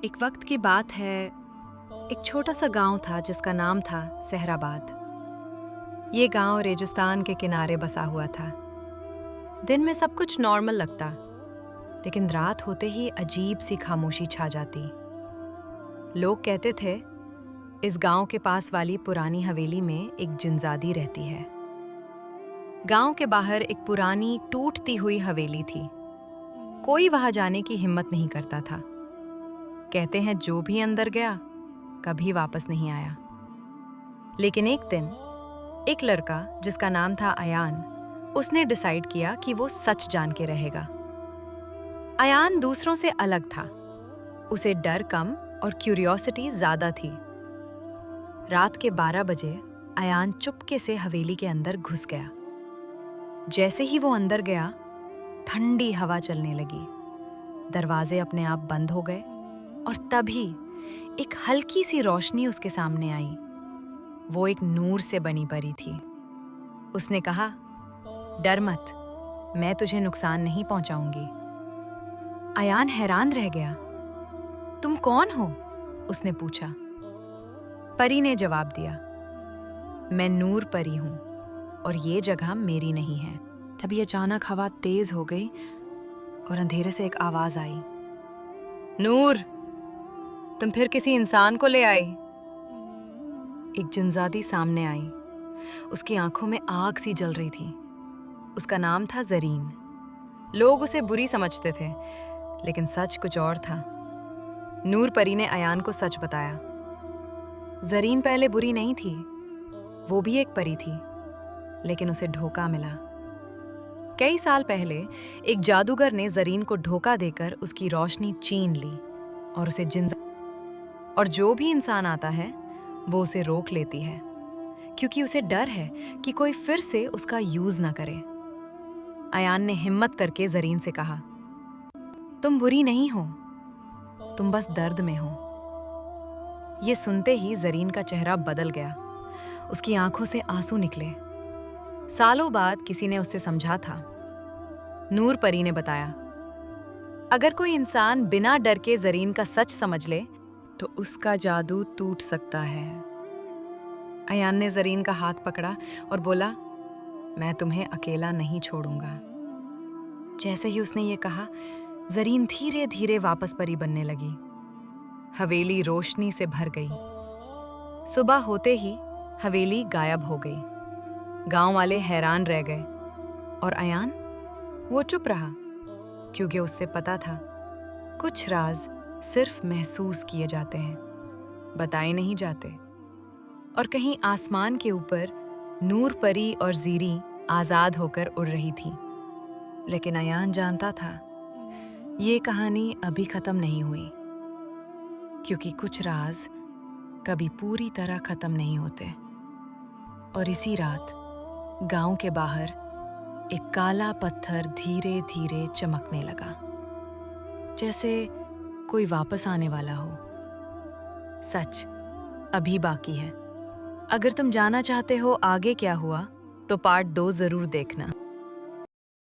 एक वक्त की बात है। एक छोटा सा गांव था जिसका नाम था सहराबाद। ये गांव रेगिस्तान के किनारे बसा हुआ था। दिन में सब कुछ नॉर्मल लगता, लेकिन रात होते ही अजीब सी खामोशी छा जाती। लोग कहते थे इस गांव के पास वाली पुरानी हवेली में एक जिनजादी रहती है। गांव के बाहर एक पुरानी टूटती हुई हवेली थी। कोई वहां जाने की हिम्मत नहीं करता था। कहते हैं जो भी अंदर गया कभी वापस नहीं आया। लेकिन एक दिन एक लड़का जिसका नाम था अयान, उसने डिसाइड किया कि वो सच जान के रहेगा। अयान दूसरों से अलग था। उसे डर कम और क्यूरियोसिटी ज्यादा थी। रात के 12 बजे अयान चुपके से हवेली के अंदर घुस गया। जैसे ही वो अंदर गया, ठंडी हवा चलने लगी। दरवाजे अपने आप बंद हो गए और तभी एक हल्की सी रोशनी उसके सामने आई। वो एक नूर से बनी परी थी। उसने कहा, डर मत, मैं तुझे नुकसान नहीं पहुंचाऊंगी। अयान हैरान रह गया। तुम कौन हो? उसने पूछा। परी ने जवाब दिया, मैं नूर परी हूं और ये जगह मेरी नहीं है। तभी अचानक हवा तेज हो गई और अंधेरे से एक आवाज आई, नूर, तुम फिर किसी इंसान को ले आई। एक जिनजादी सामने आई। उसकी आंखों में आग सी जल रही थी। उसका नाम था जरीन। लोग उसे बुरी समझते थे, लेकिन सच कुछ और था। नूर परी ने अयान को सच बताया। जरीन पहले बुरी नहीं थी, वो भी एक परी थी, लेकिन उसे धोखा मिला। कई साल पहले एक जादूगर ने जरीन को धोखा देकर उसकी रोशनी छीन ली और उसे और जो भी इंसान आता है वो उसे रोक लेती है, क्योंकि उसे डर है कि कोई फिर से उसका यूज ना करे। अयान ने हिम्मत करके जरीन से कहा, तुम बुरी नहीं हो, तुम बस दर्द में हो। ये सुनते ही जरीन का चेहरा बदल गया। उसकी आंखों से आंसू निकले। सालों बाद किसी ने उससे समझा था। नूर परी ने बताया, अगर कोई इंसान बिना डर के जरीन का सच समझ ले तो उसका जादू टूट सकता है। अयान ने जरीन का हाथ पकड़ा और बोला, मैं तुम्हें अकेला नहीं छोड़ूंगा। जैसे ही उसने ये कहा, जरीन धीरे धीरे वापस परी बनने लगी। हवेली रोशनी से भर गई। सुबह होते ही हवेली गायब हो गई। गांव वाले हैरान रह गए और अयान, वो चुप रहा, क्योंकि उससे पता था कुछ राज सिर्फ महसूस किए जाते हैं, बताए नहीं जाते। और कहीं आसमान के ऊपर नूर परी और जीरी आजाद होकर उड़ रही थी। लेकिन अयान जानता था ये कहानी अभी खत्म नहीं हुई, क्योंकि कुछ राज कभी पूरी तरह खत्म नहीं होते। और इसी रात गांव के बाहर एक काला पत्थर धीरे धीरे चमकने लगा, जैसे कोई वापस आने वाला हो। सच अभी बाकी है। अगर तुम जानना चाहते हो आगे क्या हुआ, तो पार्ट 2 जरूर देखना।